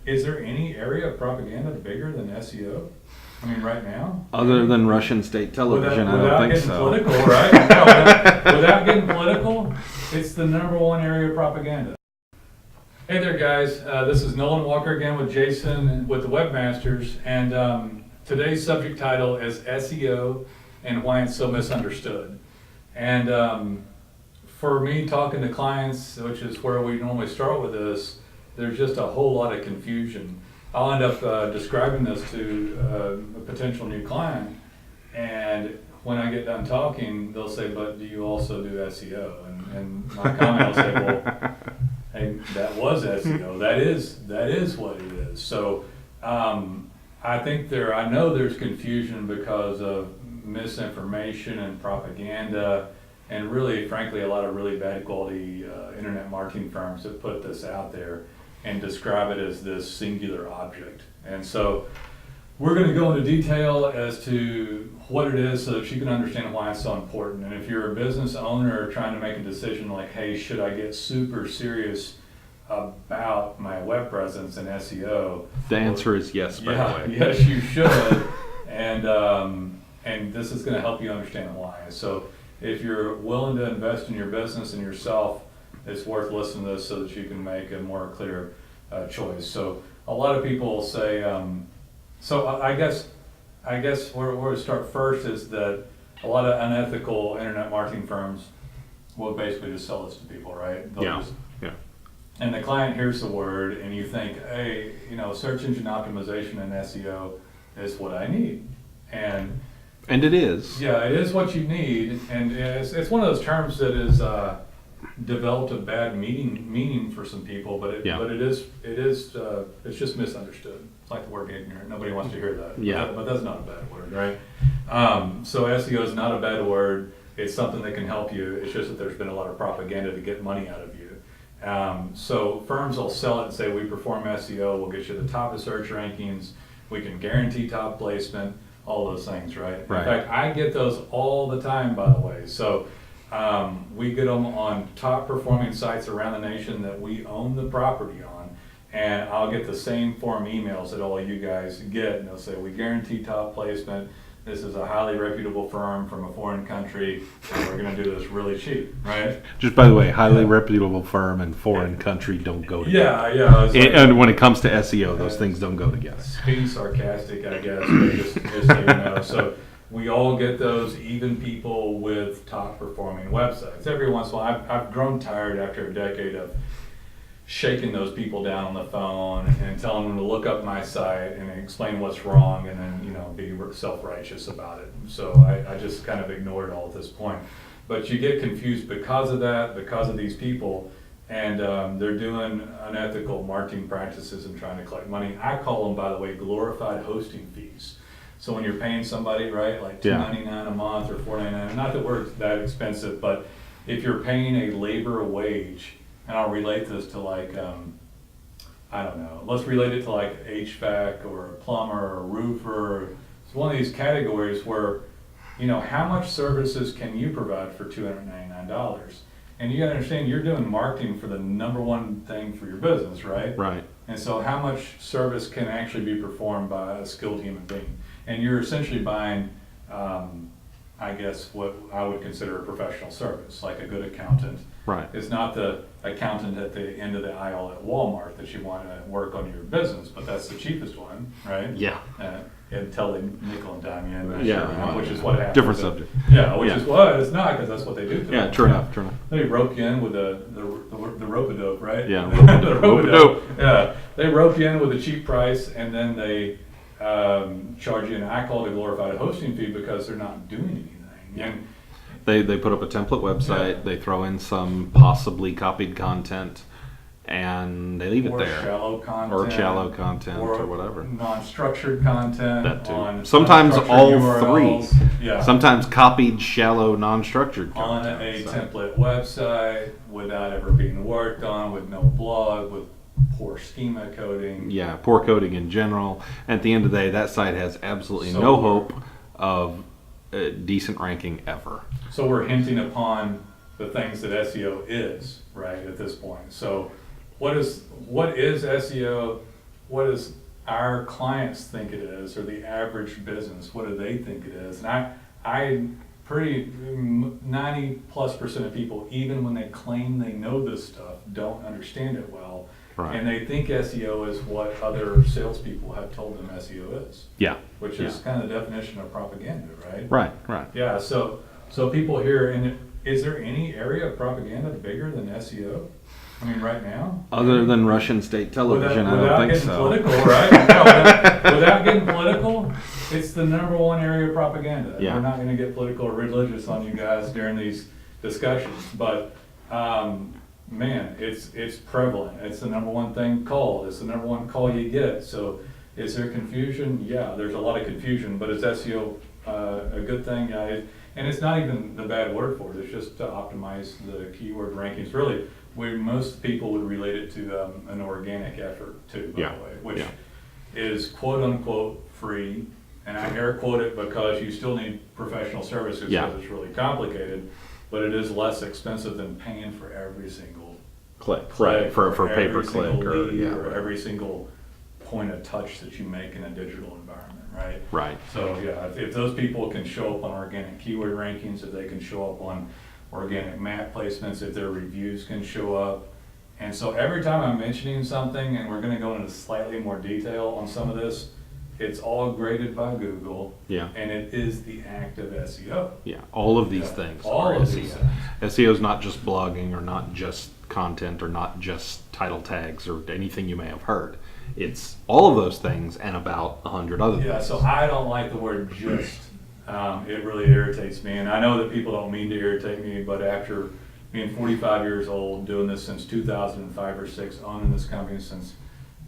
is there any area of propaganda bigger than SEO? I mean, right now? Other than Russian state television, I don't think so. Without getting political, right? No, without getting political, it's the number one area of propaganda. Hey there, guys. This is Nolan Walker again with Jason with the Webmasters, and today's subject title is SEO and why it's so misunderstood. And for me, talking to clients, which is where we normally start with this, there's just a whole lot of confusion. I'll end up describing this to a potential new client, and when I get done talking, they'll say, "But do you also do SEO?" And my comment will say, "Well, hey, that was SEO. That is what it is." So I think I know there's confusion because of misinformation and propaganda, and really, frankly, a lot of really bad quality internet marketing firms that put this out there and describe it as this singular object. And so we're going to go into detail as to what it is so that you can understand why it's so important. And if you're a business owner trying to make a decision like, hey, should I get super serious about my web presence and SEO? The answer is yes, by the way. Yes, you should. And this is going to help you understand why. So if you're willing to invest in your business and yourself, it's worth listening to this so that you can make a more clear choice. So a lot of people say, so I guess where to start first is that a lot of unethical internet marketing firms will basically just sell this to people, right? Yeah. And the client hears the word and you think, hey, search engine optimization and SEO is what I need. And it is. Yeah, it is what you need. And it's one of those terms that is developed a bad meaning for some people, but it's just misunderstood. It's like the word ignorant. Nobody wants to hear that. Yeah. But that's not a bad word, right? So SEO is not a bad word. It's something that can help you. It's just that there's been a lot of propaganda to get money out of you. So firms will sell it and say, we perform SEO, we'll get you the top of search rankings, we can guarantee top placement, all those things, right? In fact, I get those all the time, by the way. So we get them on top performing sites around the nation that we own the property on, and I'll get the same form emails that all you guys get, and they'll say, we guarantee top placement, this is a highly reputable firm from a foreign country, and we're going to do this really cheap, right? Just by the way, highly reputable firm and foreign country don't go together. Yeah. And when it comes to SEO, those things don't go together. Being sarcastic, I guess, but just so you know. So we all get those, even people with top performing websites. Every once in a while, I've grown tired after a decade of shaking those people down on the phone and telling them to look up my site and explain what's wrong and then be self-righteous about it. So I just kind of ignored it all at this point. But you get confused because of that, because of these people, and they're doing unethical marketing practices and trying to collect money. I call them, by the way, glorified hosting fees. So when you're paying somebody, right, like $2.99 a month or $4.99, not that we're that expensive, but if you're paying a labor wage, and I'll relate this to like, I don't know, let's relate it to like HVAC or a plumber or a roofer. It's one of these categories where, how much services can you provide for $299? And you gotta understand, you're doing marketing for the number one thing for your business, right? Right. And so how much service can actually be performed by a skilled human being? And you're essentially buying, I guess, what I would consider a professional service, like a good accountant. Right. It's not the accountant at the end of the aisle at Walmart that you want to work on your business, but that's the cheapest one, right? Yeah. Until they nickel and dime you in, which is what happens. Different subject. Yeah, which is what it's not, because that's what they do. True enough. They rope you in with the rope-a-dope, right? Yeah, the rope-a-dope. Yeah, they rope you in with a cheap price, and then they charge you, and I call it a glorified hosting fee because they're not doing anything. And They put up a template website, they throw in some possibly copied content, and they leave it there. Shallow content. Or whatever. Non-structured content. That too. On Sometimes all URLs. three. Yeah. Sometimes copied, shallow, non-structured On content. a template website without ever being worked on, with no blog, with poor schema coding. Yeah, poor coding in general. At the end of the day, that site has absolutely So no hope of decent ranking ever. So we're hinting upon the things that SEO is, right, at this point. So what is SEO? what does our clients think it is, or the average business, what do they think it is? And I pretty 90+% of people, even when they claim they know this stuff, don't understand it well. Right. And they think SEO is what other salespeople have told them SEO is. Yeah. Which is kind of the definition of propaganda, right? Right. Yeah, so people here, and is there any area of propaganda bigger than SEO? I mean, right now? Other than Russian state television, I don't think so. Without getting political, right? No, without getting political, it's the #1 area of propaganda. Yeah. We're not going to get political or religious on you guys during these discussions, but man, it's prevalent. It's the #1 thing called. It's the #1 call you get. So is there confusion? Yeah, there's a lot of confusion, but is SEO a good thing? And it's not even the bad word for it. It's just to optimize the keyword rankings. Really, most people would relate it to an organic effort too, by the way, which is quote unquote free. And I air quote it because you still need professional services because it's really complicated, but it is less expensive than paying for every single click right, for pay per click or every single point of touch that you make in a digital environment, right? Right. So yeah, if those people can show up on organic keyword rankings, if they can show up on organic map placements, if their reviews can show up. And so every time I'm mentioning something, and we're going to go into slightly more detail on some of this, it's all graded by Google. Yeah. And it is the act of SEO. Yeah. All of these things are SEO. SEO is not just blogging or not just content or not just title tags or anything you may have heard. It's all of those things and about 100 other things. Yeah, so I don't like the word just. It really irritates me, and I know that people don't mean to irritate me, but after being 45 years old, doing this since 2005 or 6, owning this company since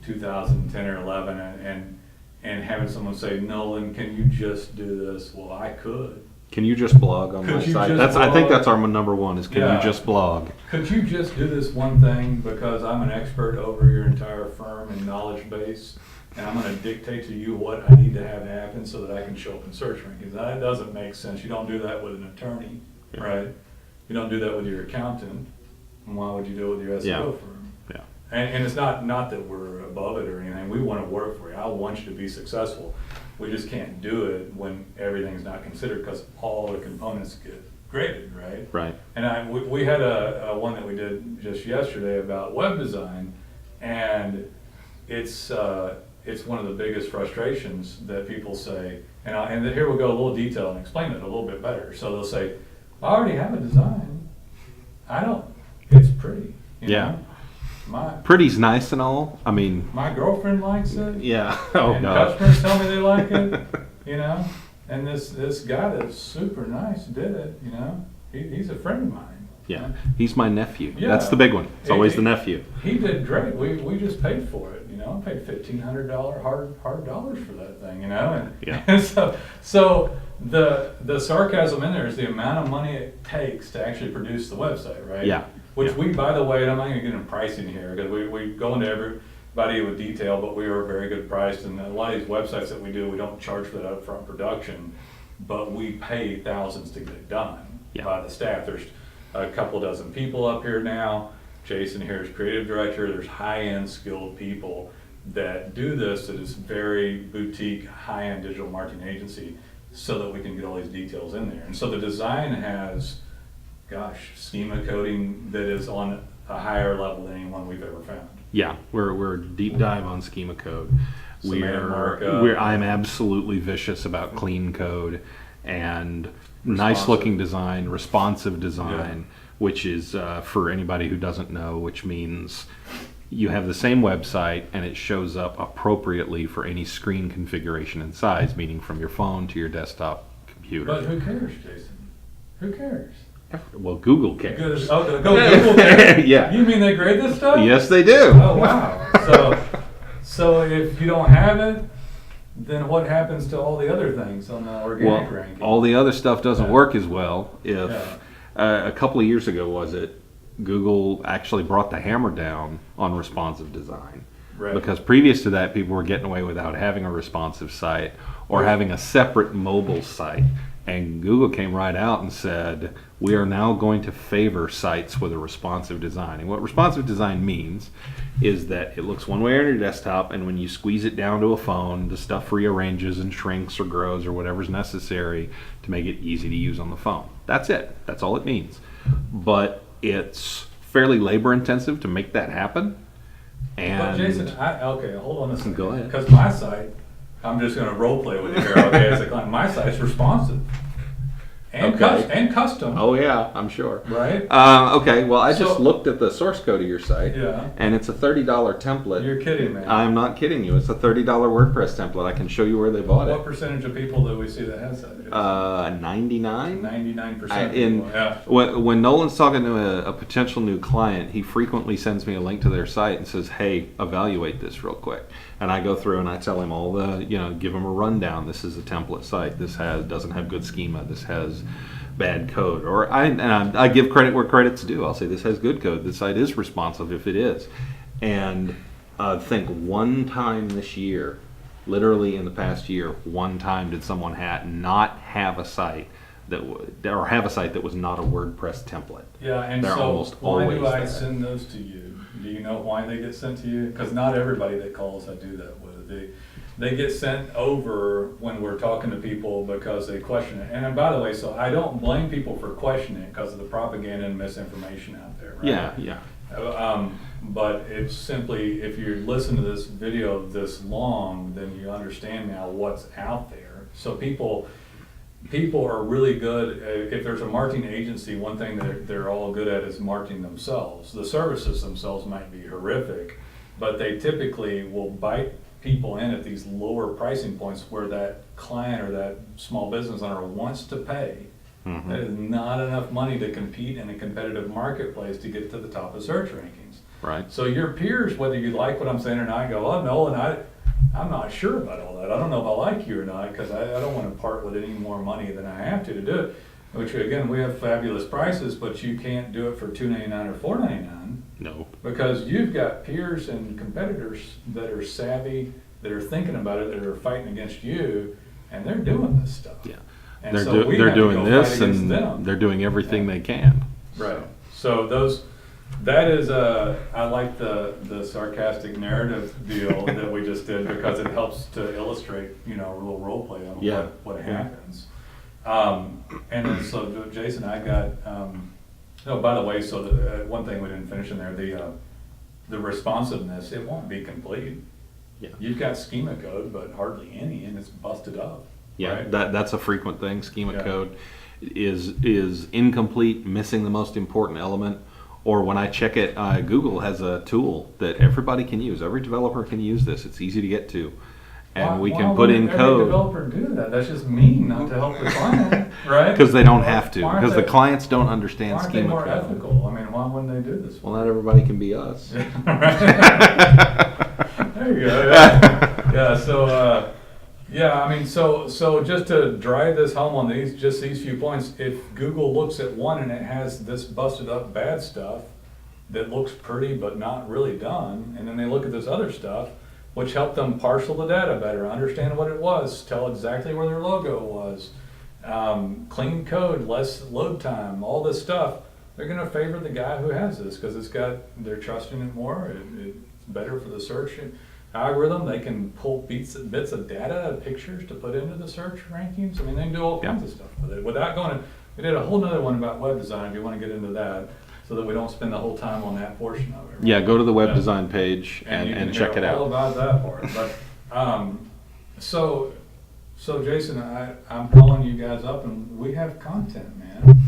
2010 or 11, and having someone say, Nolan, can you just do this? Well, I could. Can you just blog on my site? I think that's our #1 is can you just blog? Could you just do this one thing because I'm an expert over your entire firm and knowledge base, and I'm going to dictate to you what I need to have happen so that I can show up in search rankings? That doesn't make sense. You don't do that with an attorney, right? You don't do that with your accountant. And why would you do it with your SEO firm? Yeah. And it's not that we're above it or anything. We want to work for you. I want you to be successful. We just can't do it when everything's not considered because all the components get graded, right? Right. And we had a one that we did just yesterday about web design, and it's one of the biggest frustrations that people say, and here we'll go a little detail and explain it a little bit better. So they'll say, I already have a design. It's pretty. You know? Pretty's nice and all. I mean, my girlfriend likes it. Yeah. And customers tell me they like it. You know, and this guy that's super nice did it. You know, he's a friend of mine. Yeah, he's my nephew. Yeah. That's the big one. It's always the nephew. He did great. We just paid for it. You know, I paid $1,500 hard dollars for that thing. You know, and so the sarcasm in there is the amount of money it takes to actually produce the website, right? Yeah. Which we, by the way, and I'm not going to get into pricing here because we go into everybody with detail, but we are very good priced. And a lot of these websites that we do, we don't charge for that upfront production, but we pay thousands to get it done by the staff. There's a couple dozen people up here now. Jason here is creative director. There's high-end skilled people that do this. That is very boutique, high-end digital marketing agency, so that we can get all these details in there. And so the design has, schema coding that is on a higher level than anyone we've ever found. Yeah, we're deep dive on schema code. I'm absolutely vicious about clean code and nice looking design, responsive design, which is for anybody who doesn't know, which means you have the same website and it shows up appropriately for any screen configuration and size, meaning from your phone to your desktop computer. But who cares, Jason? Who cares? Well, Google cares. Google cares? Yeah. You mean they grade this stuff? Yes, they do. Oh, wow. So if you don't have it, then what happens to all the other things on the organic ranking? All the other stuff doesn't work as well. If a couple of years ago, Google actually brought the hammer down on responsive design. Right. Because previous to that, people were getting away without having a responsive site or having a separate mobile site. And Google came right out and said, we are now going to favor sites with a responsive design. And what responsive design means is that it looks one way on your desktop, and when you squeeze it down to a phone, the stuff rearranges and shrinks or grows or whatever's necessary to make it easy to use on the phone. That's it. That's all it means. But it's fairly labor intensive to make that happen. And But Jason, okay, hold on a second. Go ahead. Because my site, I'm just going to role play with you here. Okay, as a client, my site's responsive and, Okay. and custom. Oh yeah, I'm sure. Right? Okay, well I just So- looked at the source code of your site, Yeah. and it's a $30 template. You're kidding me. I'm not kidding you. It's a $30 WordPress template. I can show you where they bought What it. percentage of people do we see that has that? 99. 99% of In people. Yeah. when Nolan's talking to a potential new client, he frequently sends me a link to their site and says, "Hey, evaluate this real quick." And I go through and I tell him all the, give him a rundown. This is a template site. This doesn't have good schema. This has bad code. Or I give credit where credit's due. I'll say this has good code. This site is responsive if it is. And I think one time this year, literally in the past year, one time did someone not have a site or have a site that was not a WordPress template. Yeah, and They're so almost why always do I there. send those to you? Do you know why they get sent to you? Because not everybody that calls I do that with. They get sent over when we're talking to people because they question it. And by the way, so I don't blame people for questioning it because of the propaganda and misinformation out there, right? Yeah. But it's simply, if you listen to this video this long, then you understand now what's out there. So people are really good. If there's a marketing agency, one thing that they're all good at is marketing themselves. The services themselves might be horrific, but they typically will bite people in at these lower pricing points where that client or that small business owner wants to pay. Mhm. That is not enough money to compete in a competitive marketplace to get to the top of search rankings. Right. So your peers, whether you like what I'm saying or not, go, oh no, and I'm not sure about all that. I don't know if I like you or not because I don't want to part with any more money than I have to do it. Which again, we have fabulous prices, but you can't do it for $2.99 or $4.99 No. because you've got peers and competitors that are savvy, that are thinking about it, that are fighting against you, and they're doing this stuff. Yeah. And They're so we they're have to doing go this fight against and them. they're doing everything they can. Right. So that is I like the sarcastic narrative deal that we just did because it helps to illustrate, a little role play on Yeah. what Yeah. happens. And then so Jason, I got, oh, by the way, so one thing we didn't finish in there, the responsiveness, it won't be complete. Yeah. You've got schema code, but hardly any, and it's busted up. Yeah, Right? that's a frequent thing. Schema Yeah. code is incomplete, missing the most important element. Or when I check it, Google has a tool that everybody can use. Every developer can use this. It's easy to get to, and we can put in Every code developer do that. That's just mean not to help the client, right? because they don't have to. Why aren't Because the they- clients don't understand Aren't they schema more code. ethical? I mean, why wouldn't they do this? Well, not everybody can be us. There you go. Yeah. Yeah. So, so just to drive this home on these few points, if Google looks at one and it has this busted up bad stuff that looks pretty but not really done, and then they look at this other stuff, which helped them parcel the data better, understand what it was, tell exactly where their logo was, clean code, less load time, all this stuff, they're going to favor the guy who has this because they're trusting it more. It's better for the search algorithm. They can pull bits of data, pictures to put into the search rankings. I mean, they can do all kinds of stuff with it without going. We did a whole nother one about web design. If you want to get into that, so that we don't spend the whole time on that portion of it. Right? Yeah, go to the web Yeah. design page You and can check hear it all out. about that part. But so Jason, I'm calling you guys up, and we have content, man.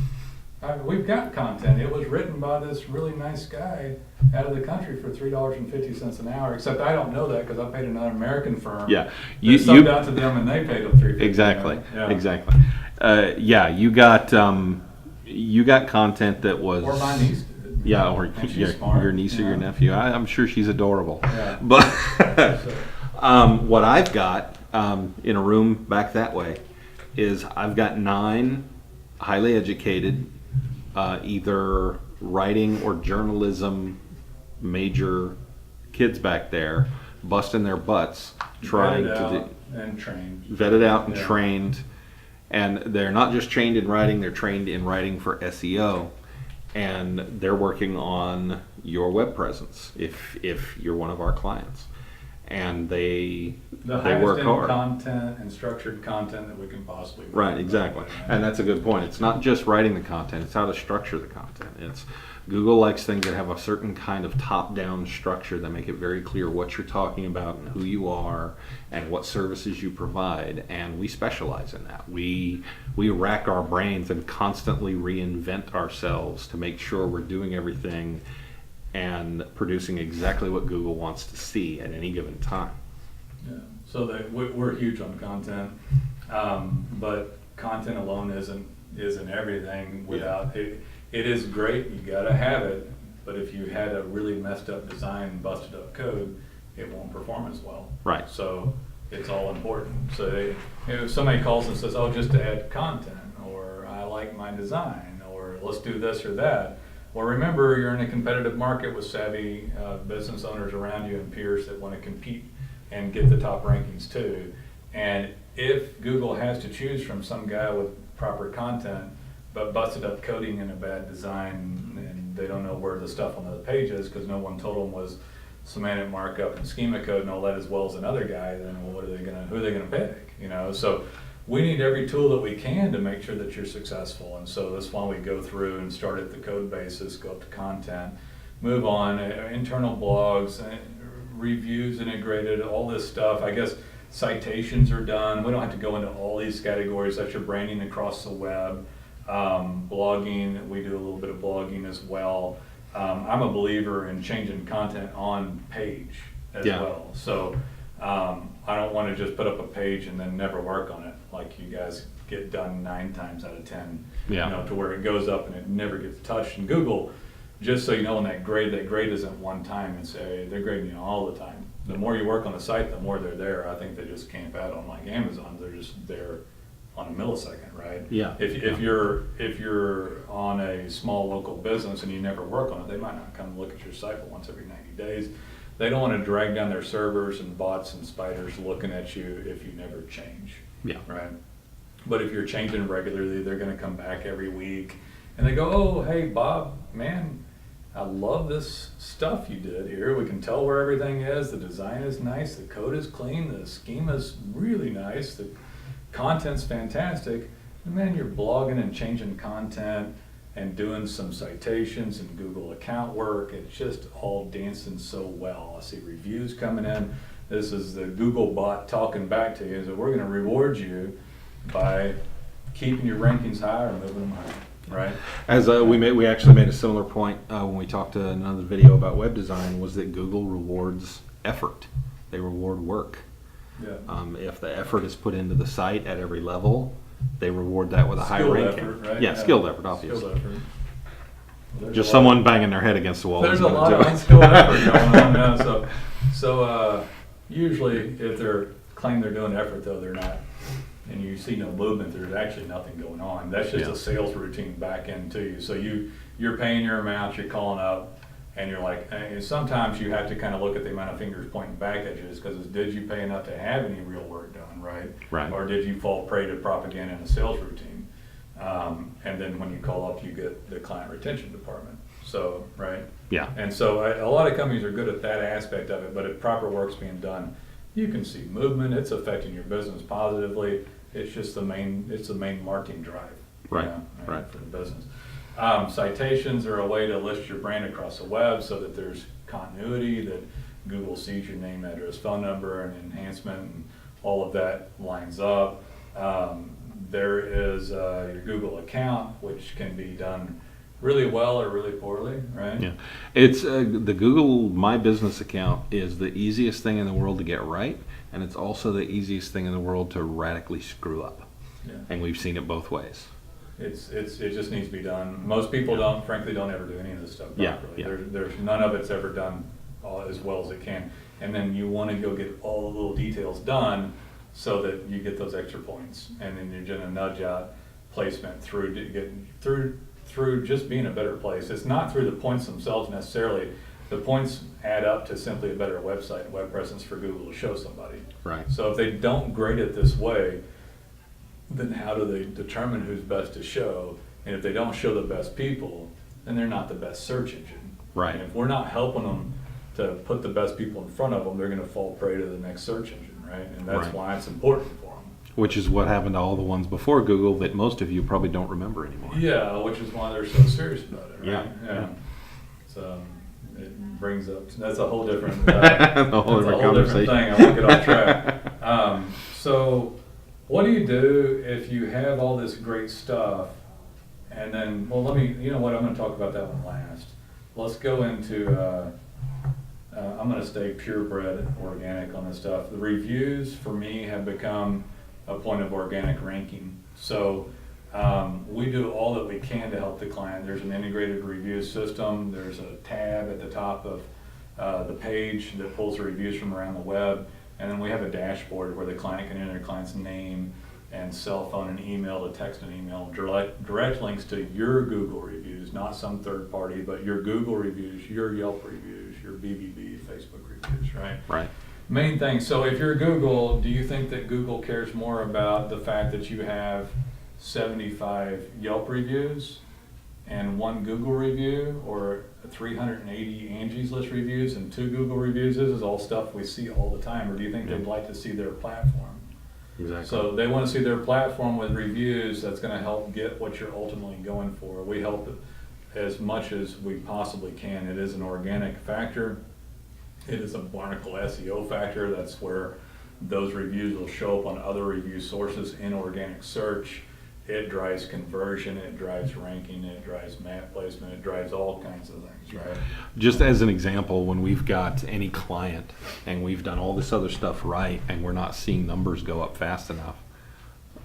We've got content. It was written by this really nice guy out of the country for $3.50 an hour. Except I don't know that because I paid another American firm. Yeah, That you subbed out to them, and they paid them $3.50. exactly, Yeah. exactly. Yeah, you got content that was Or my niece did. Yeah, or And she's your, smart, your niece or your yeah. nephew. I'm sure she's adorable. Yeah. But So, what I've got in a room back that way is I've got 9 highly educated, either writing or journalism major kids back there, busting their butts trying vetted to out and trained. vetted out and Yeah. trained And they're not just trained in writing, they're trained in writing for SEO. And they're working on your web presence if you're one of our clients. And they work hard. Content and structured content that we can possibly write. Right, exactly. And that's a good point. It's not just writing the content, it's how to structure the content. It's Google likes things that have a certain kind of top-down structure that make it very clear what you're talking about and who you are and what services you provide, and we specialize in that. We rack our brains and constantly reinvent ourselves to make sure we're doing everything and producing exactly what Google wants to see at any given time. Yeah. So we're huge on content, but content alone isn't everything without it. It is great, you gotta have it, but if you had a really messed up design, busted up code, it won't perform as well. Right. So it's all important. So if somebody calls and says, oh, just to add content, or I like my design, or let's do this or that. Well, remember, you're in a competitive market with savvy business owners around you and peers that want to compete and get the top rankings too. And if Google has to choose from some guy with proper content, but busted up coding and a bad design, and they don't know where the stuff on the page is because no one told them was semantic markup and schema code and all that as well as another guy, then well, who are they gonna pick? You know, so we need every tool that we can to make sure that you're successful. And so that's why we go through and start at the code basis, go up to content, move on, internal blogs, reviews integrated, all this stuff. I guess citations are done. We don't have to go into all these categories. That's your branding across the web. Blogging, we do a little bit of blogging as well. I'm a believer in changing content on page as well. So I don't want to just put up a page and then never work on it like you guys get done 9 times out of 10. Yeah. You know, to where it goes up and it never gets touched. And Google, just so you know, in that grade isn't one time. It's they're grading you all the time. The more you work on the site, the more they're there. I think they just camp out on like Amazon. They're just there on a millisecond, right? Yeah. If you're on a small local business and you never work on it, they might not come look at your site but once every 90 days. They don't want to drag down their servers and bots and spiders looking at you if you never change. Yeah. Right. But if you're changing regularly, they're going to come back every week and they go, oh, hey, Bob, man, I love this stuff you did here. We can tell where everything is. The design is nice. The code is clean. The schema is really nice. The content's fantastic. And man, you're blogging and changing content and doing some citations and Google account work. It's just all dancing so well. I see reviews coming in. This is the Google bot talking back to you. So we're going to reward you by keeping your rankings high or moving them higher. Right. As we actually made a similar point when we talked to another video about web design, was that Google rewards effort. They reward work. Yeah. If the effort is put into the site at every level, they reward that with a high ranking. Effort, right? Yeah, skilled effort, obviously. Skilled effort. Well, just someone banging their head against the wall. There's a lot of unskilled effort going on now. So usually if they're claim they're doing effort, though they're not, and you see no movement, there's actually nothing going on. That's just a sales routine back into you. So you're paying your amount, you're calling up, and you're like, and sometimes you have to kind of look at the amount of fingers pointing back at you, because did you pay enough to have any real work done, right? Right. Or did you fall prey to propaganda in a sales routine? And then when you call up, you get the client retention department. So, right? Yeah. And so a lot of companies are good at that aspect of it, but if proper work's being done, you can see movement. It's affecting your business positively. It's just the main marketing drive. Right. Right. For the business. Citations are a way to list your brand across the web so that there's continuity, that Google sees your name, address, phone number, and enhancement, and all of that lines up. There is your Google account, which can be done really well or really poorly, right? Yeah, it's the Google My Business account is the easiest thing in the world to get right, and it's also the easiest thing in the world to radically screw up. Yeah. And we've seen it both ways. It just needs to be done. Most people frankly don't ever do any of this stuff properly. Yeah. There's none of it's ever done as well as it can. And then you want to go get all the little details done so that you get those extra points. And then you're going to nudge out placement through just being a better place. It's not through the points themselves necessarily. The points add up to simply a better website, web presence for Google to show somebody. Right. So if they don't grade it this way, then how do they determine who's best to show? And if they don't show the best people, then they're not the best search engine. Right. And if we're not helping them to put the best people in front of them, they're going to fall prey to the next search engine, right? And that's Right. why it's important for them. Which is what happened to all the ones before Google that most of you probably don't remember anymore. Yeah, which is why they're so serious about it, right? Yeah. So it brings up, that's a whole different, A whole different conversation. thing. I won't get off track. So what do you do if you have all this great stuff and then, well, you know what, I'm going to talk about that one last. Let's go into, I'm going to stay purebred organic on this stuff. The reviews for me have become a point of organic ranking. So we do all that we can to help the client. There's an integrated review system. There's a tab at the top of the page that pulls the reviews from around the web. And then we have a dashboard where the client can enter their client's name and cell phone and email to text and email, direct links to your Google reviews, not some third party, but your Google reviews, your Yelp reviews, your BBB, Facebook reviews, right? Right. Main thing, so if you're Google, do you think that Google cares more about the fact that you have 75 Yelp reviews and 1 Google review, or 380 Angie's List reviews and 2 Google reviews? This is all stuff we see all the time. Or do you think they'd like to see their platform? Exactly. So they want to see their platform with reviews that's going to help get what you're ultimately going for. We help it as much as we possibly can. It is an organic factor. It is a Barnacle SEO factor. That's where those reviews will show up on other review sources in organic search. It drives conversion, it drives ranking, it drives map placement, it drives all kinds of things, right? Just as an example, when we've got any client and we've done all this other stuff right and we're not seeing numbers go up fast enough,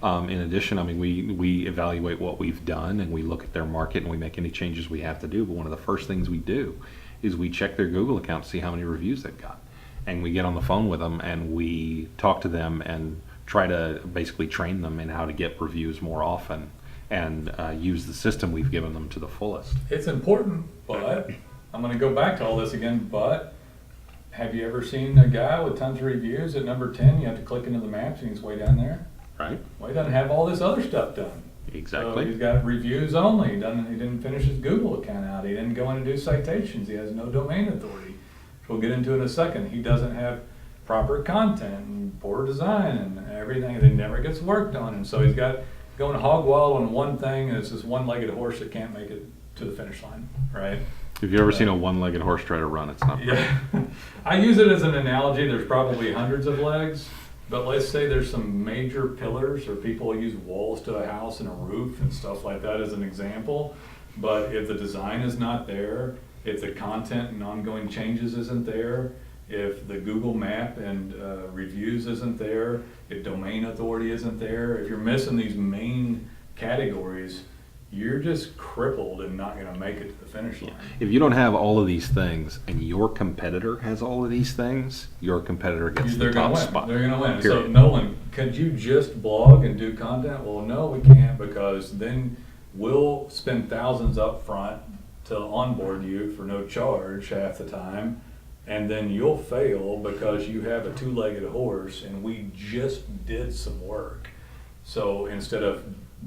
in addition, I mean, we evaluate what we've done and we look at their market and we make any changes we have to do. But one of the first things we do is we check their Google account to see how many reviews they've got. And we get on the phone with them and we talk to them and try to basically train them in how to get reviews more often and use the system we've given them to the fullest. It's important, but I'm going to go back to all this again, but have you ever seen a guy with tons of reviews at number 10? You have to click into the maps and he's way down there. Right. Well, he doesn't have all this other stuff done. Exactly. So he's got reviews only. He didn't finish his Google account out. He didn't go in and do citations. He has no domain authority, which we'll get into in a second. He doesn't have proper content and poor design and everything that never gets worked on. And so he's got going hog wild on one thing, and it's this one-legged horse that can't make it to the finish line, right? Have you ever seen a one-legged horse try to run? It's not pretty. Yeah. I use it as an analogy. There's probably hundreds of legs, but let's say there's some major pillars, or people use walls to a house and a roof and stuff like that as an example. But if the design is not there, if the content and ongoing changes isn't there, if the Google map and reviews isn't there, if domain authority isn't there, if you're missing these main categories, you're just crippled and not going to make it to the finish line. If you don't have all of these things and your competitor has all of these things, your competitor gets the top spot. They're going to win. Period. So Nolan, could you just blog and do content? Well, no, we can't, because then we'll spend thousands up front to onboard you for no charge half the time. And then you'll fail because you have a two-legged horse and we just did some work. So instead of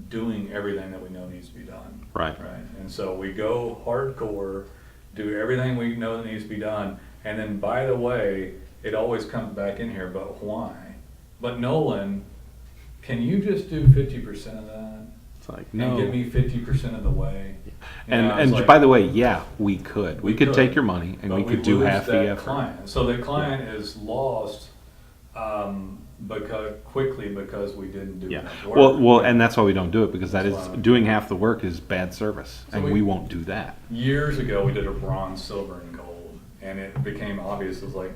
doing everything that we know needs to be done. Right. Right. And so we go hardcore, do everything we know that needs to be done. And then, by the way, it always comes back in here, but why? But Nolan, can you just do 50% of that? It's like, And no. get me 50% of the way? And like, by the way, yeah, we could. We could take your money and but we could do lose half the that effort. client. So the client is lost because we didn't do Yeah. enough work. Well, and that's why we don't do it, because that is That's why. doing half the work is bad service, So and we- we won't do that. Years ago, we did a bronze, silver, and gold, and it became obvious. It was like,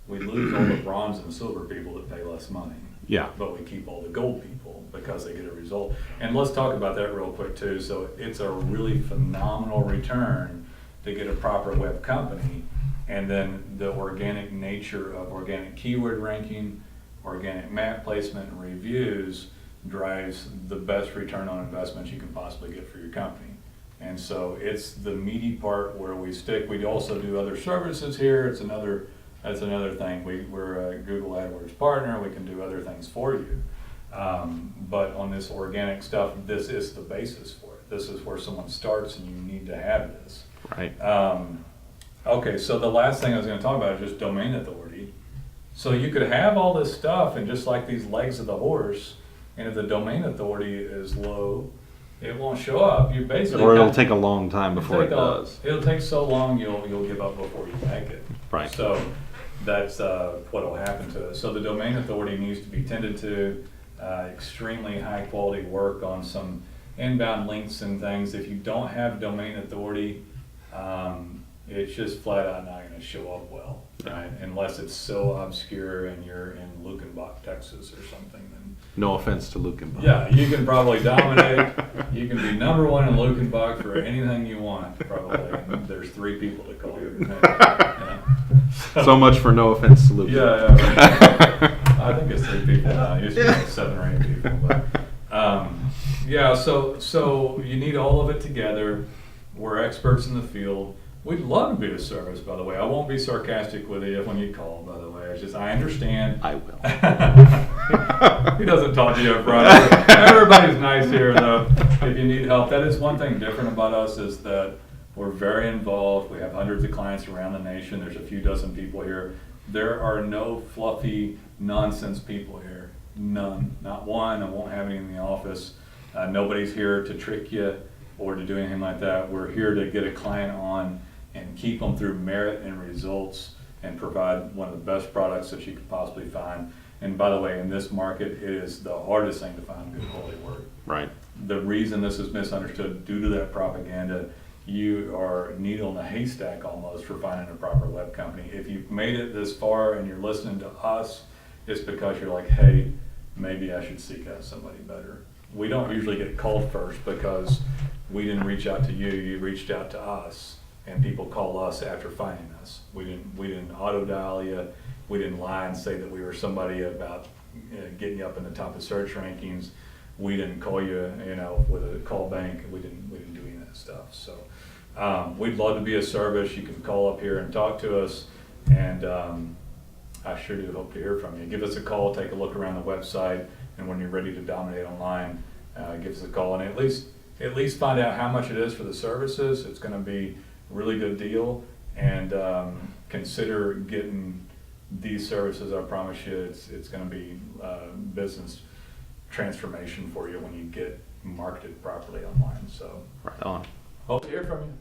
we lose all the bronze and silver people that pay less money. Yeah. But we keep all the gold people because they get a result. And let's talk about that real quick too. So it's a really phenomenal return to get a proper web company, and then the organic nature of organic keyword ranking, organic map placement, and reviews drives the best return on investment you can possibly get for your company. And so it's the meaty part where we stick. We also do other services here. That's another thing. We're a Google AdWords partner. We can do other things for you. But on this organic stuff, this is the basis for it. This is where someone starts, and you need to have this. Right. Okay, so the last thing I was going to talk about is just domain authority. So you could have all this stuff, and just like these legs of the horse, and if the domain authority is low, it won't show up. You basically Or it'll take a long time before it does. It'll take so long you'll give up before you make it. Right. So that's what will happen to it. So the domain authority needs to be tended to. Extremely high quality work on some inbound links and things. If you don't have domain authority, it's just flat out not going to show up well, right? Unless it's so obscure and you're in Lukenbach, Texas or something. Then, no offense to Lukenbach. yeah, you can probably dominate. You can be #1 in Lukenbach for anything you want, probably. And there's 3 people to call you. Yeah. So much for no offense to Lukenbach. Yeah, right. I think it's 3 people now. It used to be 7 or 8 people. But, yeah, so you need all of it together. We're experts in the field. We'd love to be of service, by the way. I won't be sarcastic with you when you call, by the way. It's just, I understand. I will. He doesn't talk to you up front. Everybody's nice here, though. If you need help, that is one thing different about us, is that we're very involved. We have hundreds of clients around the nation. There's a few dozen people here. There are no fluffy nonsense people here. None. Not one. I won't have any in the office. Nobody's here to trick you or to do anything like that. We're here to get a client on and keep them through merit and results and provide one of the best products that you could possibly find. And by the way, in this market, it is the hardest thing to find good quality work. Right. The reason this is misunderstood due to that propaganda, you are a needle in a haystack almost for finding a proper web company. If you've made it this far and you're listening to us, it's because you're like, hey, maybe I should seek out somebody better. We don't usually get called first because we didn't reach out to you, you reached out to us, and people call us after finding us. We didn't auto dial you, we didn't lie and say that we were somebody about getting you up in the top of search rankings. We didn't call you, with a call bank. We didn't do any of that stuff. So we'd love to be of service. You can call up here and talk to us, and I sure do hope to hear from you. Give us a call, take a look around the website, and when you're ready to dominate online, give us a call, and at least find out how much it is for the services. It's going to be a really good deal, and consider getting these services. I promise you, it's going to be business transformation for you when you get marketed properly online. So, Right on. hope to hear from you.